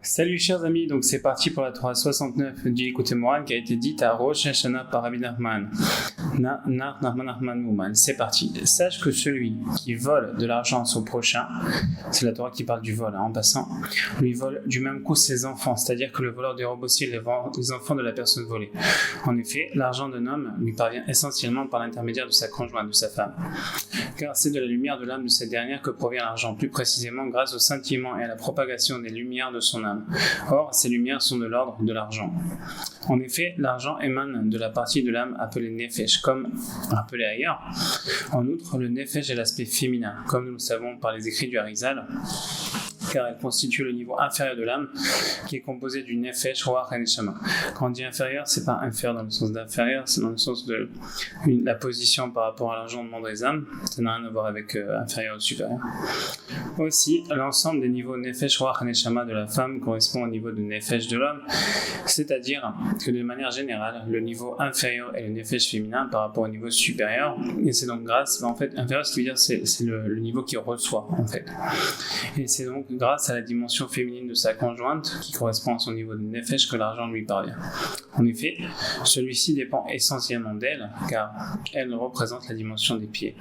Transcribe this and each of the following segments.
Salut chers amis, donc c'est parti pour la 369 du Likutei Moharan qui a été dite à Rosh Hashanah par Rabbi Nachman. C'est parti. Sache que celui qui vole de l'argent à son prochain, c'est la Torah qui parle du vol en passant, lui vole du même coup ses enfants, c'est-à-dire que le voleur dérobe aussi les enfants de la personne volée. En effet, l'argent d'un homme lui parvient essentiellement par l'intermédiaire de sa conjointe, de sa femme. Car c'est de la lumière de l'âme de cette dernière que provient l'argent, plus précisément grâce au scintillement et à la propagation des lumières de son âme. Or, ces lumières sont de l'ordre de l'argent. En effet, l'argent émane de la partie de l'âme appelée nefesh, comme appelée ailleurs. En outre, le nefesh est l'aspect féminin, comme nous le savons par les écrits du Harizal, car elle constitue le niveau inférieur de l'âme, qui est composé du nefesh, ruach et neshama. Quand on dit inférieur, c'est pas inférieur dans le sens d'inférieur, c'est dans le sens de la position par rapport à l'argent demandé des âmes. Ça n'a rien à voir avec inférieur ou supérieur. Aussi, l'ensemble des niveaux nefesh, ruach et neshama de la femme correspond au niveau de nefesh de l'homme, c'est-à-dire que de manière générale, le niveau inférieur est le nefesh féminin par rapport au niveau supérieur, et c'est donc grâce, en fait, inférieur, ce qui veut dire c'est le niveau qui reçoit, en fait. Et c'est donc grâce à la dimension féminine de sa conjointe, qui correspond à son niveau de nefesh, que l'argent lui parvient. En effet, celui-ci dépend essentiellement d'elle, car elle représente la dimension des pieds.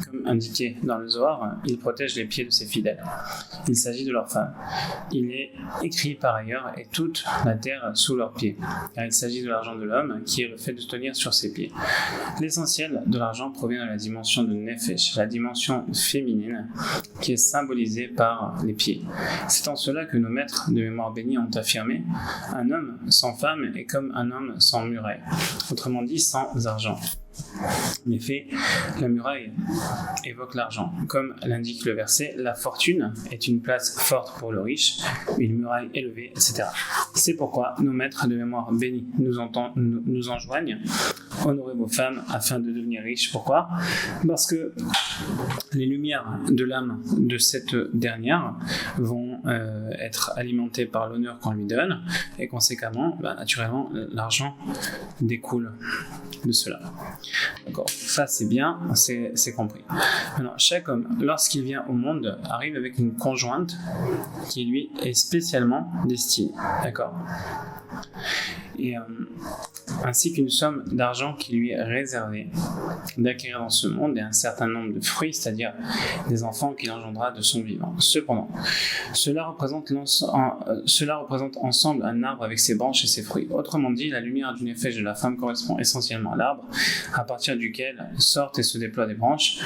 Comme indiqué dans le Zohar, il protège les pieds de ses fidèles. Il s'agit de leur femme. Il est écrit par ailleurs, et toute la terre sous leurs pieds, car il s'agit de l'argent de l'homme, qui est le fait de tenir sur ses pieds. L'essentiel de l'argent provient de la dimension de nefesh, la dimension féminine, qui est symbolisée par les pieds. C'est en cela que nos maîtres de mémoire bénis ont affirmé « Un homme sans femme est comme un homme sans muraille », autrement dit sans argent. En effet, la muraille évoque l'argent. Comme l'indique le verset, la fortune est une place forte pour le riche, une muraille élevée, etc. C'est pourquoi nos maîtres de mémoire bénis nous enjoignent honorez vos femmes afin de devenir riches. Pourquoi ? Parce que les lumières de l'âme de cette dernière vont être alimentées par l'honneur qu'on lui donne, et conséquemment, naturellement, l'argent découle de cela. D'accord, ça c'est bien, c'est compris. Maintenant, chaque homme, lorsqu'il vient au monde, arrive avec une conjointe qui lui est spécialement destinée. D'accord ? Et ainsi qu'une somme d'argent qui lui est réservée d'acquérir dans ce monde, et un certain nombre de fruits, c'est-à-dire des enfants qu'il engendra de son vivant. Cependant, cela représente ensemble un arbre avec ses branches et ses fruits. Autrement dit, la lumière du nefesh de la femme correspond essentiellement à l'arbre, à partir duquel sortent et se déploient des branches,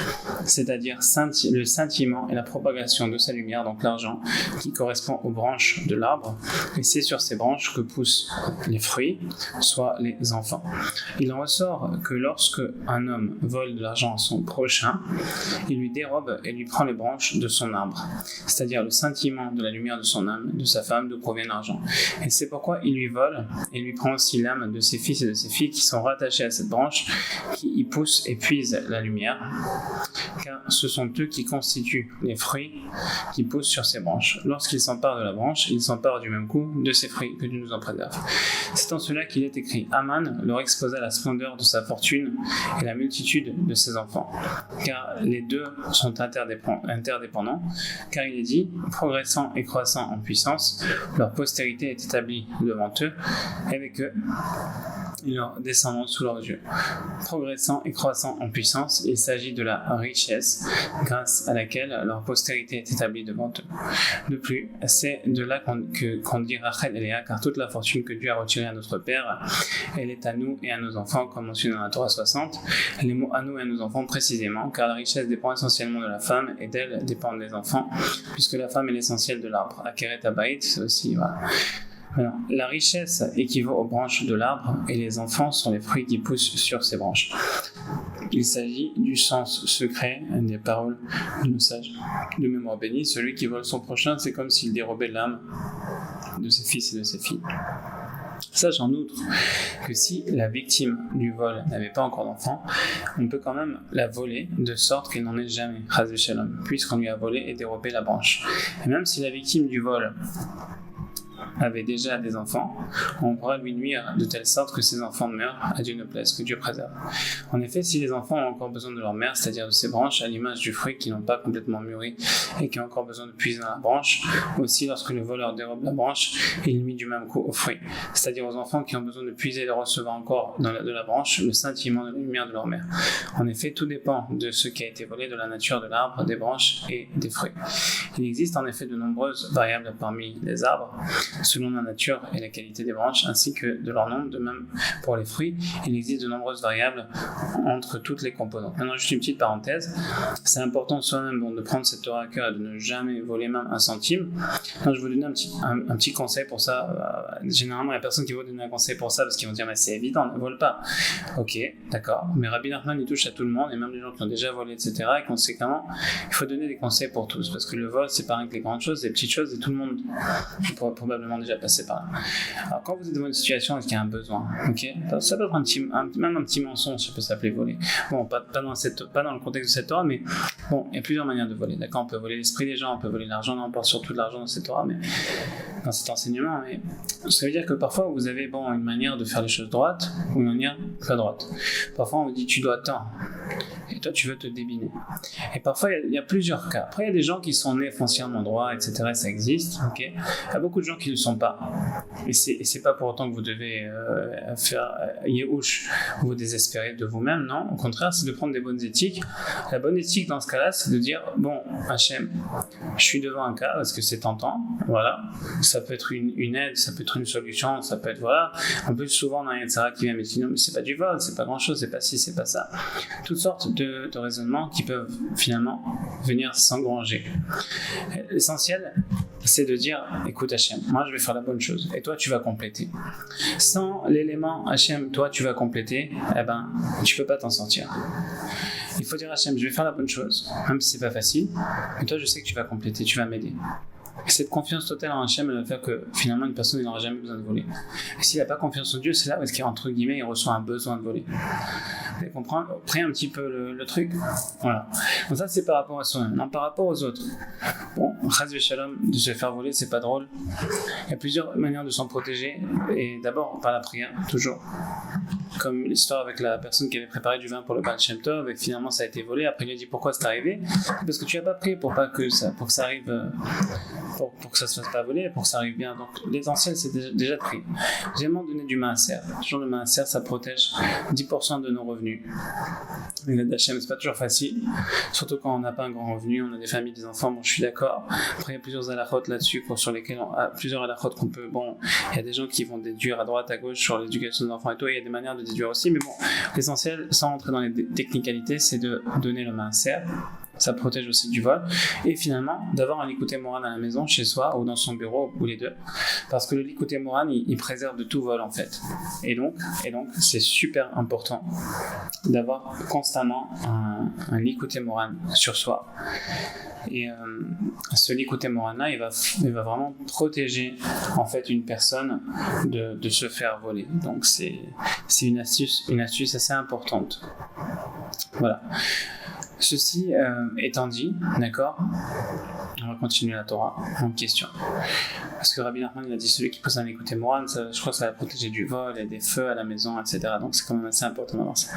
c'est-à-dire le scintillement et la propagation de sa lumière, donc l'argent, qui correspond aux branches de l'arbre, et c'est sur ces branches que poussent les fruits, soit les enfants. Il en ressort que lorsque un homme vole de l'argent à son prochain, il lui dérobe et lui prend les branches de son arbre, c'est-à-dire le scintillement de la lumière de son âme, de sa femme, d'où provient l'argent. Et c'est pourquoi il lui vole et lui prend aussi l'âme de ses fils et de ses filles qui sont rattachés à cette branche, qui y poussent et puisent la lumière, car ce sont eux qui constituent les fruits qui poussent sur ces branches. Lorsqu'il s'empare de la branche, il s'empare du même coup de ces fruits, que Dieu nous en préserve. C'est en cela qu'il est écrit: Aman leur exposa la splendeur de sa fortune et la multitude de ses enfants, car les deux sont interdépendants, car il est dit, progressant et croissant en puissance, leur postérité est établie devant eux, et avec eux, et leurs descendants sous leurs yeux. Progressant et croissant en puissance, il s'agit de la richesse, grâce à laquelle leur postérité est établie devant eux. De plus, c'est de là qu'on dit Rachel et Léa, car toute la fortune que Dieu a retirée à notre Père, elle est à nous et à nos enfants, comme mentionné dans la Torah 60. Les mots à nous et à nos enfants précisément, car la richesse dépend essentiellement de la femme, et d'elle dépendent les enfants, puisque la femme est l'essentiel de l'arbre. Akeret Habayit, c'est aussi, voilà. Alors, la richesse équivaut aux branches de l'arbre, et les enfants sont les fruits qui poussent sur ces branches. Il s'agit du sens secret des paroles de nos sages de mémoire bénie. Celui qui vole son prochain, c'est comme s'il dérobait l'âme de ses fils et de ses filles. Sache en outre que si la victime du vol n'avait pas encore d'enfant, on peut quand même la voler de sorte qu'elle n'en ait jamais, chas v'shalom, puisqu'on lui a volé et dérobé la branche. Et même si la victime du vol avait déjà des enfants, on pourra lui nuire de telle sorte que ses enfants meurent, à Dieu ne plaise, que Dieu préserve. En effet, si les enfants ont encore besoin de leur mère, c'est-à-dire de ses branches, à l'image du fruit qui n'ont pas complètement mûri et qui ont encore besoin de puiser dans la branche, aussi lorsque le voleur dérobe la branche, il nuit du même coup au fruit, c'est-à-dire aux enfants qui ont besoin de puiser et de recevoir encore de la branche le scintillement de la lumière de leur mère. En effet, tout dépend de ce qui a été volé, de la nature de l'arbre, des branches et des fruits. Il existe en effet de nombreuses variables parmi les arbres, selon la nature et la qualité des branches, ainsi que de leur nombre. De même pour les fruits, il existe de nombreuses variables entre toutes les composantes. Maintenant, juste une petite parenthèse, c'est important soi-même de prendre cette Torah à cœur et de ne jamais voler même un centime. Donc, je vais vous donner un petit conseil pour ça. Généralement, il y a personne qui va vous donner un conseil pour ça parce qu'ils vont dire mais c'est évident, ne vole pas. Ok, d'accord, mais Rabbi Nachman il touche à tout le monde et même les gens qui ont déjà volé, etc. Et conséquemment, il faut donner des conseils pour tous parce que le vol, c'est pas rien que les grandes choses, les petites choses et tout le monde pourra probablement déjà passer par là. Alors, quand vous êtes dans une situation où il y a un besoin, ok, ça peut être même un petit mensonge, ça peut s'appeler voler. Bon, pas dans le contexte de cette Torah, mais bon, il y a plusieurs manières de voler. D'accord, on peut voler l'esprit des gens, on peut voler l'argent, on parle surtout de l'argent dans cette Torah, mais dans cet enseignement. Mais ça veut dire que parfois vous avez une manière de faire les choses droites ou une manière pas droite. Parfois on vous dit tu dois tant et toi tu veux te débiner. Et parfois il y a plusieurs cas. Après il y a des gens qui sont nés foncièrement droits, etc. Ça existe. Ok. Il y a beaucoup de gens qui ne le sont pas. Et c'est pas pour autant que vous devez faire yéhouch, vous désespérer de vous-même. Non, au contraire, c'est de prendre des bonnes éthiques. La bonne éthique dans ce cas-là, c'est de dire bon, Hachem, je suis devant un cas parce que c'est tentant. Voilà, ça peut être une aide, ça peut être une solution, ça peut être voilà. En plus, souvent on a un Yetzirah qui vient me dire non, mais c'est pas du vol, c'est pas grand-chose, c'est pas ci, c'est pas ça. Toutes sortes de raisonnements qui peuvent finalement venir s'engranger. L'essentiel, c'est de dire écoute Hachem, moi je vais faire la bonne chose et toi tu vas compléter. Sans l'élément Hachem, toi tu vas compléter, eh ben tu peux pas t'en sortir. Il faut dire Hachem, je vais faire la bonne chose, même si c'est pas facile, mais toi je sais que tu vas compléter, tu vas m'aider. Et cette confiance totale en Hachem, elle va faire que finalement une personne n'aura jamais besoin de voler. Et s'il n'a pas confiance en Dieu, c'est là où entre guillemets il reçoit un besoin de voler. Vous comprenez un petit peu le truc. Voilà. Donc ça c'est par rapport à soi-même. Non, par rapport aux autres. Bon, Chas v'Shalom, de se faire voler, c'est pas drôle. Il y a plusieurs manières de s'en protéger. Et d'abord par la prière, toujours. Comme l'histoire avec la personne qui avait préparé du vin pour le Baal Shem Tov et finalement ça a été volé. Après il a dit pourquoi c'est arrivé. Parce que tu n'as pas prié pour que ça arrive. Pour que ça ne se fasse pas voler, pour que ça arrive bien. Donc l'essentiel c'est déjà de prier. Deuxièmement, donner du maaser. Toujours le maaser, ça protège 10% de nos revenus. L'aide d'Hachem, c'est pas toujours facile, surtout quand on n'a pas un grand revenu, on a des familles, des enfants, bon je suis d'accord. Après il y a plusieurs halachot là-dessus, sur lesquels plusieurs halachot qu'on peut, bon, il y a des gens qui vont déduire à droite, à gauche sur l'éducation des enfants et tout, et il y a des manières de déduire aussi, mais bon, l'essentiel, sans rentrer dans les technicalités, c'est de donner le maaser. Ça protège aussi du vol et finalement d'avoir un Likutei Moharan à la maison, chez soi ou dans son bureau ou les deux, parce que le Likutei Moharan il préserve de tout vol en fait, et donc c'est super important d'avoir constamment un Likutei Moharan sur soi. Et ce Likutei Moharan là, il va vraiment protéger en fait une personne de se faire voler. Donc c'est une astuce assez importante. Voilà. Ceci étant dit, d'accord, on va continuer la Torah en question. Parce que Rabbi Nachman il a dit celui qui pose un Likutei Moharan, je crois que ça va protéger du vol et des feux à la maison, etc. Donc c'est quand même assez important d'avoir ça.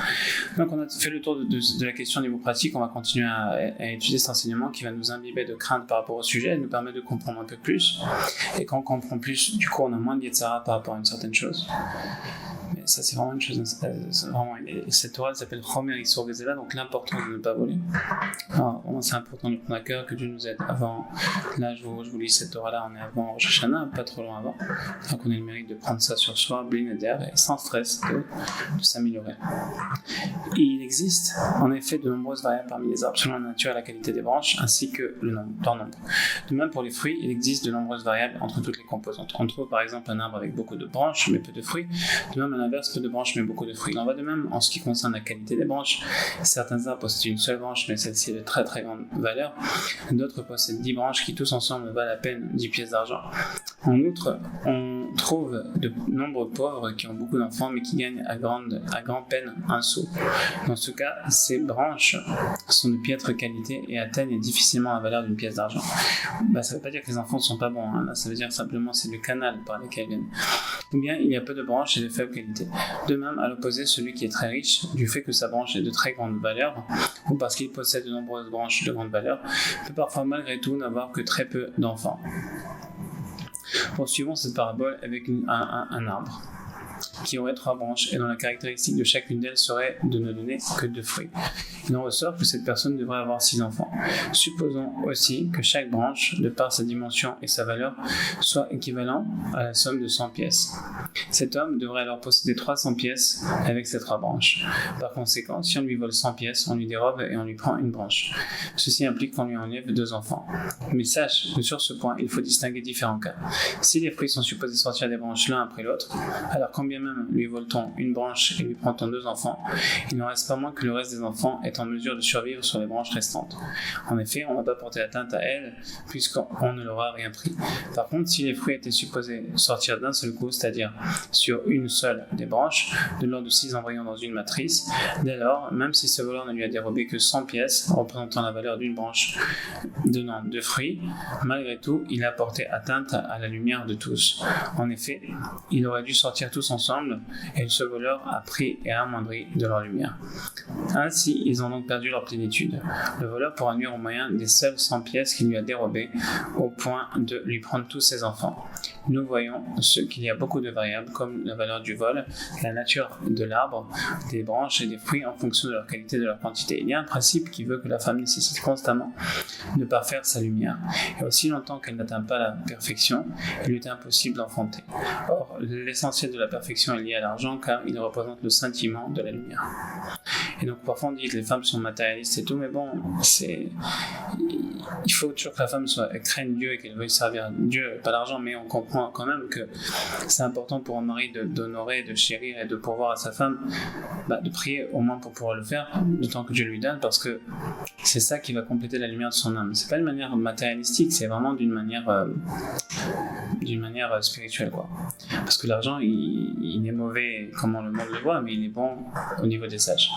Donc on a fait le tour de la question au niveau pratique, on va continuer à étudier cet enseignement qui va nous imbiber de crainte par rapport au sujet et nous permet de comprendre un peu plus. Et quand on comprend plus, du coup on a moins de Yetzirah par rapport à une certaine chose. Mais ça c'est vraiment une chose, vraiment, et cette Torah elle s'appelle Chomer Isur Gezela, donc l'importance de ne pas voler. Alors vraiment c'est important de prendre à cœur, que Dieu nous aide avant. Là je vous lis cette Torah là, on est avant Rosh Hashanah, pas trop loin avant, donc on a le mérite de prendre ça sur soi, bli neder, et sans stress de s'améliorer. Il existe en effet de nombreuses variables parmi les arbres selon la nature et la qualité des branches ainsi que leur nombre. De même pour les fruits, il existe de nombreuses variables entre toutes les composantes. On trouve par exemple un arbre avec beaucoup de branches mais peu de fruits, de même à l'inverse peu de branches mais beaucoup de fruits. Il en va de même en ce qui concerne la qualité des branches. Certains arbres possèdent une seule branche mais celle-ci est de très très grande valeur. D'autres possèdent 10 branches qui tous ensemble valent à peine 10 pièces d'argent. En outre, on On trouve de nombreux pauvres qui ont beaucoup d'enfants mais qui gagnent à grande peine un sou. Dans ce cas, ces branches sont de piètre qualité et atteignent difficilement la valeur d'une pièce d'argent. Ça ne veut pas dire que les enfants ne sont pas bons, hein. Là, ça veut dire simplement c'est le canal par lequel ils viennent. Ou bien il y a peu de branches et de faible qualité. De même, à l'opposé, celui qui est très riche, du fait que sa branche est de très grande valeur, ou parce qu'il possède de nombreuses branches de grande valeur, peut parfois malgré tout n'avoir que très peu d'enfants. Poursuivons cette parabole avec un arbre qui aurait 3 branches et dont la caractéristique de chacune d'elles serait de ne donner que 2 fruits. Il en ressort que cette personne devrait avoir 6 enfants. Supposons aussi que chaque branche, de par sa dimension et sa valeur, soit équivalent à la somme de 100 pièces. Cet homme devrait alors posséder 300 pièces avec ces 3 branches. Par conséquent, si on lui vole 100 pièces, on lui dérobe et on lui prend une branche. Ceci implique qu'on lui enlève 2 enfants. Mais sache que sur ce point, il faut distinguer différents cas. Si les fruits sont supposés sortir des branches l'un après l'autre, alors combien même lui vole-t-on une branche et lui prend-on 2 enfants, il n'en reste pas moins que le reste des enfants est en mesure de survivre sur les branches restantes. En effet, on ne va pas porter atteinte à elles puisqu'on ne leur a rien pris. Par contre, si les fruits étaient supposés sortir d'un seul coup, c'est-à-dire sur une seule des branches, de l'ordre de 6 embryons dans une matrice, dès lors, même si ce voleur ne lui a dérobé que 100 pièces, représentant la valeur d'une branche donnant 2 fruits, malgré tout, il a porté atteinte à la lumière de tous. En effet, il aurait dû sortir tous ensemble et ce voleur a pris et amoindri de leur lumière. Ainsi, ils ont donc perdu leur plénitude. Le voleur pourra nuire au moyen des seules 100 pièces qu'il lui a dérobées au point de lui prendre tous ses enfants. Nous voyons qu'il y a beaucoup de variables comme la valeur du vol, la nature de l'arbre, des branches et des fruits en fonction de leur qualité et de leur quantité. Il y a un principe qui veut que la femme nécessite constamment de parfaire sa lumière. Et aussi longtemps qu'elle n'atteint pas la perfection, il lui est impossible d'enfanter. Or, l'essentiel de la perfection est lié à l'argent car il représente le scintillement de la lumière. Et donc parfois on dit que les femmes sont matérialistes et tout, mais bon, il faut toujours que la femme craigne Dieu et qu'elle veuille servir Dieu, pas l'argent, mais on comprend quand même que c'est important pour un mari d'honorer, de chérir et de pourvoir à sa femme, de prier au moins pour pouvoir le faire, du temps que Dieu lui donne, parce que c'est ça qui va compléter la lumière de son âme. C'est pas une manière matérialistique, c'est vraiment d'une manière spirituelle, quoi. Parce que l'argent, il est mauvais comment le monde le voit, mais il est bon au niveau des sages.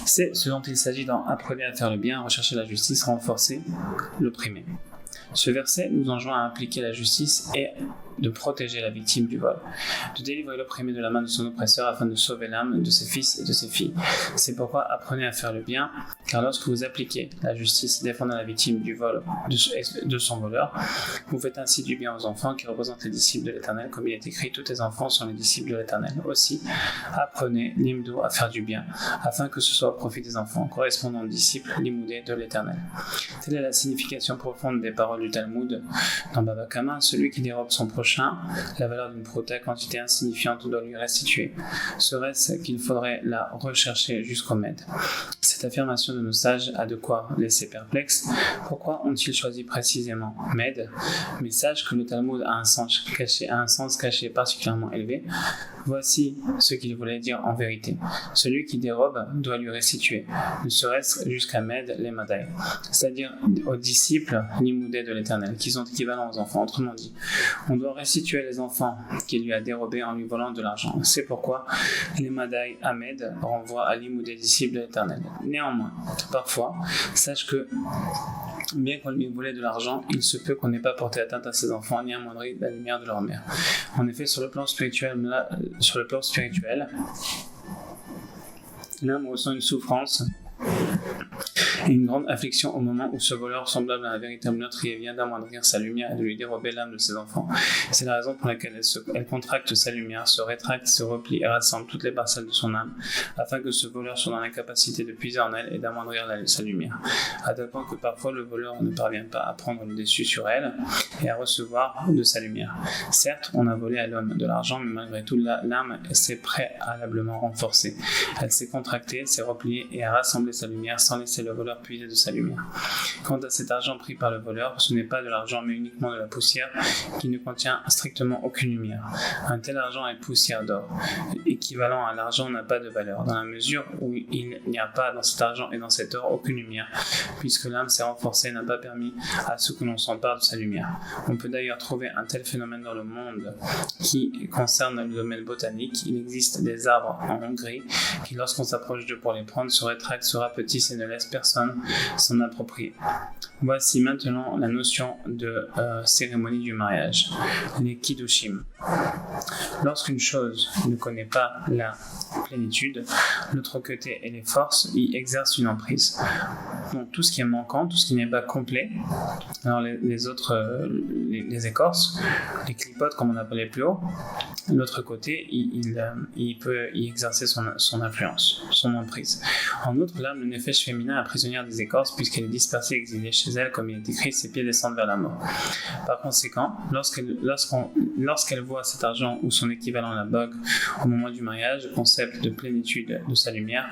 C'est ce dont il s'agit dans Apprenez à faire le bien, rechercher la justice, renforcer l'opprimé. Ce verset nous enjoint à appliquer la justice et de protéger la victime du vol, de délivrer l'opprimé de la main de son oppresseur afin de sauver l'âme de ses fils et de ses filles. C'est pourquoi apprenez à faire le bien, car lorsque vous appliquez la justice défendant la victime du vol de son voleur, vous faites ainsi du bien aux enfants qui représentent les disciples de l'Éternel, comme il est écrit, tous tes enfants sont les disciples de l'Éternel. Aussi, apprenez l'imdou à faire du bien, afin que ce soit au profit des enfants, correspondant aux disciples l'imoudé de l'Éternel. Telle est la signification profonde des paroles du Talmud dans Baba Kama. Celui qui dérobe son prochain la valeur d'une prota, quantité insignifiante, doit lui restituer. Serait-ce qu'il faudrait la rechercher jusqu'au Med? Cette affirmation de nos sages a de quoi laisser perplexe. Pourquoi ont-ils choisi précisément Med? Mais sache que le Talmud a un sens caché particulièrement élevé. Voici ce qu'il voulait dire en vérité. Celui qui dérobe doit lui restituer, ne serait-ce jusqu'à Med les Madai, c'est-à-dire aux disciples l'imoudé de l'Éternel, qui sont équivalents aux enfants. Autrement dit, on doit restituer les enfants qu'il lui a dérobés en lui volant de l'argent. C'est pourquoi les Madai Ahmed renvoient à l'imoudé disciple de l'Éternel. Néanmoins, parfois, sache que bien qu'on lui volait de l'argent, il se peut qu'on n'ait pas porté atteinte à ses enfants ni amoindri la lumière de leur mère. En effet, sur le plan spirituel, l'homme ressent une souffrance et une grande affliction au moment où ce voleur, semblable à un véritable meurtrier, vient d'amoindrir sa lumière et de lui dérober l'âme de ses enfants. C'est la raison pour laquelle elle contracte sa lumière, se rétracte, se replie et rassemble toutes les parcelles de son âme, afin que ce voleur soit dans l'incapacité de puiser en elle et d'amoindrir sa lumière. À tel point que parfois le voleur ne parvient pas à prendre le dessus sur elle et à recevoir de sa lumière. Certes, on a volé à l'homme de l'argent, mais malgré tout, l'âme s'est préalablement renforcée. Elle s'est contractée, s'est repliée et a rassemblé sa lumière sans laisser c'est le voleur puisé de sa lumière. Quant à cet argent pris par le voleur, ce n'est pas de l'argent mais uniquement de la poussière qui ne contient strictement aucune lumière. Un tel argent est poussière d'or. Équivalent à l'argent n'a pas de valeur, dans la mesure où il n'y a pas dans cet argent et dans cet or aucune lumière, puisque l'âme s'est renforcée et n'a pas permis à ce que l'on s'empare de sa lumière. On peut d'ailleurs trouver un tel phénomène dans le monde qui concerne le domaine botanique. Il existe des arbres en Hongrie qui, lorsqu'on s'approche d'eux pour les prendre, se rétractent, se rapetissent et ne laissent personne s'en approprier. Voici maintenant la notion de cérémonie du mariage, les Kiddushim. Lorsqu'une chose ne connaît pas la plénitude, l'autre côté et les forces y exercent une emprise. Donc tout ce qui est manquant, tout ce qui n'est pas complet, alors les autres, les écorces, les clipotes comme on appelait plus haut, l'autre côté, il peut y exercer son influence, son emprise. En outre, l'âme, le nefesh féminin, est prisonnière des écorces puisqu'elle est dispersée et exilée chez elle, comme il est écrit, ses pieds descendent vers la mort. Par conséquent, lorsqu'elle voit cet argent ou son équivalent la bague au moment du mariage, le concept de plénitude de sa lumière,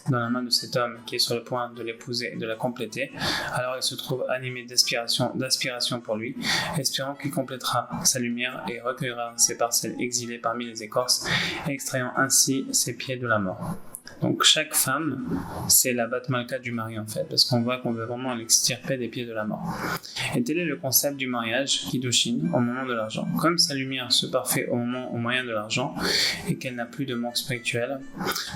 dans la main de cet homme qui est sur le point de l'épouser et de la compléter, alors elle se trouve animée d'aspiration pour lui, espérant qu'il complétera sa lumière et recueillera ses parcelles exilées parmi les écorces, extrayant ainsi ses pieds de la mort. Donc chaque femme, c'est la Bat Malka du mari en fait, parce qu'on voit qu'on veut vraiment l'extirper des pieds de la mort. Et tel est le concept du mariage, Kiddushin, au moment de l'argent. Comme sa lumière se parfait au moyen de l'argent, et qu'elle n'a plus de manque spirituel.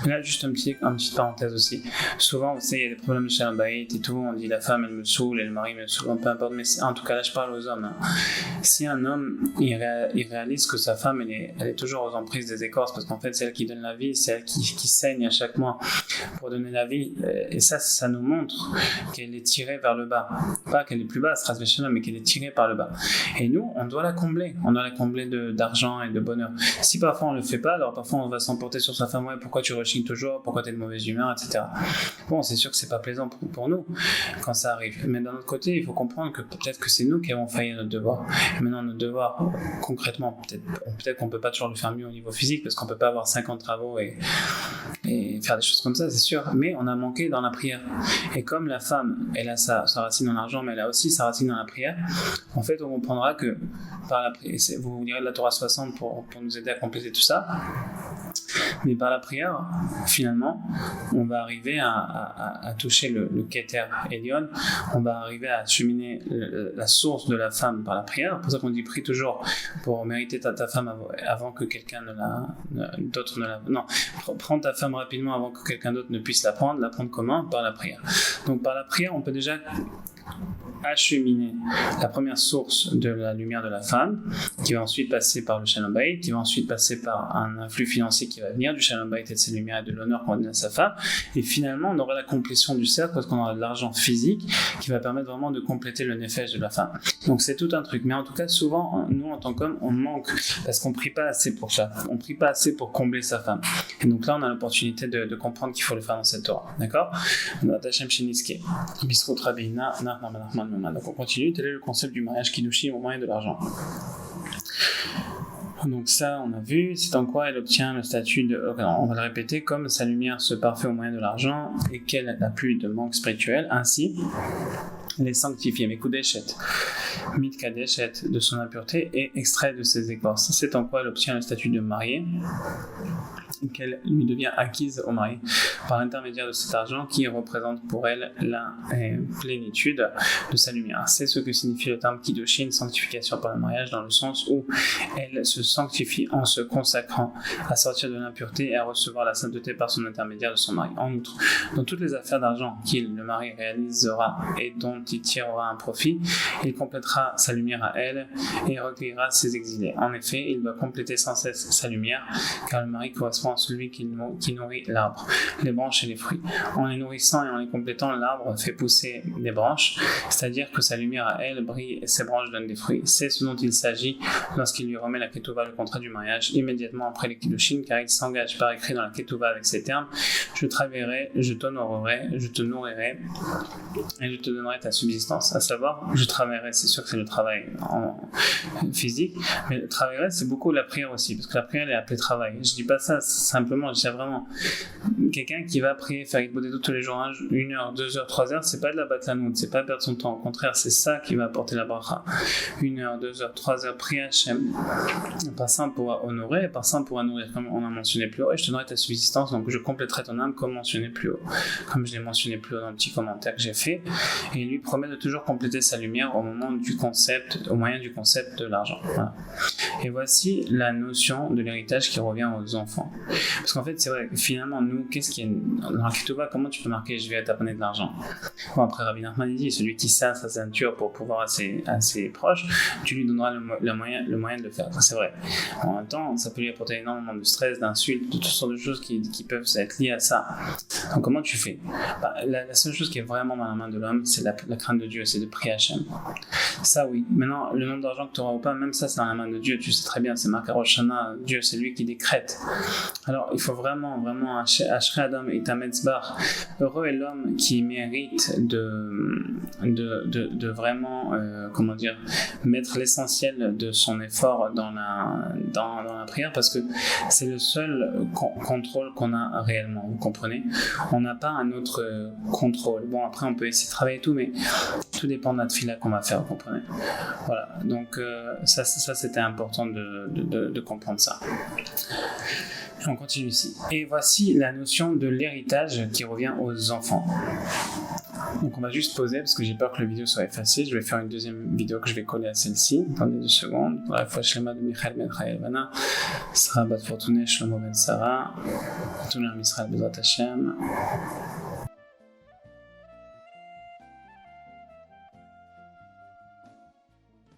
Et là, juste une petite parenthèse aussi. Souvent, vous savez, il y a des problèmes de shalom bayit et tout, on dit la femme elle me saoule et le mari me saoule, peu importe, mais en tout cas là je parle aux hommes. Si un homme, il réalise que sa femme, elle est toujours aux emprises des écorces, parce qu'en fait c'est elle qui donne la vie, c'est elle qui saigne à chaque mois pour donner la vie, et ça nous montre qu'elle est tirée vers le bas, pas qu'elle est plus basse, mais qu'elle est tirée par le bas, et nous on doit la combler d'argent et de bonheur. Si parfois on le fait pas, alors parfois on va s'emporter sur sa femme, ouais, pourquoi tu rechignes toujours, pourquoi tu es de mauvaise humeur, etc. Bon, c'est sûr que c'est pas plaisant pour nous quand ça arrive, mais d'un autre côté il faut comprendre que peut-être que c'est nous qui avons failli à notre devoir. Et maintenant notre devoir concrètement, peut-être qu'on peut pas toujours le faire mieux au niveau physique, parce qu'on peut pas avoir 50 travaux et faire des choses comme ça, c'est sûr, mais on a manqué dans la prière. Et comme la femme, elle a sa racine dans l'argent, mais elle a aussi sa racine dans la prière, en fait, on comprendra que par la prière, vous lirez de la Torah 60 pour nous aider à compléter tout ça, mais par la prière, finalement, on va arriver à toucher le Keter Elion, on va arriver à cheminer la source de la femme par la prière. C'est pour ça qu'on dit prie toujours pour mériter ta femme avant que quelqu'un d'autre ne la... Non, prends ta femme rapidement avant que quelqu'un d'autre ne puisse la prendre comment? Par la prière. Donc par la prière, on peut déjà acheminer la première source de la lumière de la femme, qui va ensuite passer par le Shalom Bayit, qui va ensuite passer par un influx financier qui va venir du Shalom Bayit et de ses lumières et de l'honneur qu'on va donner à sa femme, et finalement on aura la complétion du cercle parce qu'on aura de l'argent physique qui va permettre vraiment de compléter le nefesh de la femme. Donc c'est tout un truc, mais en tout cas souvent nous en tant qu'hommes on manque parce qu'on prie pas assez pour ça, on prie pas assez pour combler sa femme, et donc là on a l'opportunité de comprendre qu'il faut le faire dans cette Torah, d'accord? Donc on continue, tel est le concept du mariage Kiddushim au moyen de l'argent. Donc ça, on a vu, c'est en quoi elle obtient le statut de... On va le répéter, comme sa lumière se parfait au moyen de l'argent et qu'elle n'a plus de manque spirituel, ainsi les sanctifier, mais Kudeshet, Mitkadeshet de son impureté et extrait de ses écorces. C'est en quoi elle obtient le statut de mariée, qu'elle lui devient acquise au mari par l'intermédiaire de cet argent qui représente pour elle la plénitude de sa lumière. C'est ce que signifie le terme Kiddushin, sanctification par le mariage, dans le sens où elle se sanctifie en se consacrant à sortir de l'impureté et à recevoir la sainteté par son intermédiaire de son mari. En outre, dans toutes les affaires d'argent le mari réalisera et dont il tirera un profit, il complétera sa lumière à elle et recueillera ses exilés. En effet, il doit compléter sans cesse sa lumière, car le mari correspond à celui qui nourrit l'arbre, les branches et les fruits. En les nourrissant et en les complétant, l'arbre fait pousser des branches, c'est-à-dire que sa lumière à elle brille et ses branches donnent des fruits. C'est ce dont il s'agit lorsqu'il lui remet la ketouva, le contrat du mariage, immédiatement après les kiddushin, car il s'engage par écrit dans la ketouva avec ces termes: je travaillerai, je t'honorerai, je te nourrirai et je te donnerai ta subsistance, à savoir, je travaillerai, c'est sûr que c'est le travail physique, mais travaillerai, c'est beaucoup la prière aussi, parce que la prière, elle est appelée travail. Je dis pas ça simplement, je dis vraiment, quelqu'un qui va prier, faire Hitbodedut tous les jours, 1 heure, 2 heures, 3 heures, c'est pas de la batlanout, c'est pas perdre son temps, au contraire, c'est ça qui va apporter la bracha. 1 heure, 2 heures, 3 heures, prier Hachem, par ça on pourra honorer, et par ça on pourra nourrir, comme on a mentionné plus haut, et je te donnerai ta subsistance, donc je compléterai ton âme comme mentionné plus haut, comme je l'ai mentionné plus haut dans le petit commentaire que j'ai fait, et il lui promet de toujours compléter sa lumière au moyen du concept de l'argent. Voilà. Et voici la notion de l'héritage qui revient aux enfants. Parce qu'en fait, c'est vrai, finalement, nous, qu'est-ce qui est dans la Ketouba, comment tu peux marquer je vais t'apprendre de l'argent? Bon, après, Rabbi Nachman dit, celui qui sert sa ceinture pour pouvoir à ses proches, tu lui donneras le moyen de le faire. Ça, c'est vrai. En même temps, ça peut lui apporter énormément de stress, d'insultes, de toutes sortes de choses qui peuvent être liées à ça. Donc, comment tu fais? La seule chose qui est vraiment dans la main de l'homme, c'est la crainte de Dieu, c'est de prier Hachem. Ça, oui. Maintenant, le nombre d'argent que tu auras ou pas, même ça, c'est dans la main de Dieu. Tu sais très bien, c'est marqué Rosh Hashanah, Dieu, c'est lui qui décrète. Alors, il faut vraiment, Ashrei Adam et Tametzbar. Heureux est l'homme qui mérite de vraiment, mettre l'essentiel de son effort dans la prière, parce que c'est le seul contrôle qu'on a réellement. Vous comprenez? On n'a pas un autre contrôle. Bon, après, on peut essayer de travailler et tout, mais tout dépend de la tefila qu'on va faire, vous comprenez? Voilà. Donc, ça c'était important de comprendre ça. On continue ici. Et voici la notion de l'héritage qui revient aux enfants. Donc on va juste poser parce que j'ai peur que la vidéo soit effacée. Je vais faire une deuxième vidéo que je vais coller à celle-ci. Attendez 2 secondes. La fois Shlema de Michael Ben Chayelvana, Sarah Bat Fortuné, Shlomo Ben Sarah, Tuner Misraël Bezrat Hashem.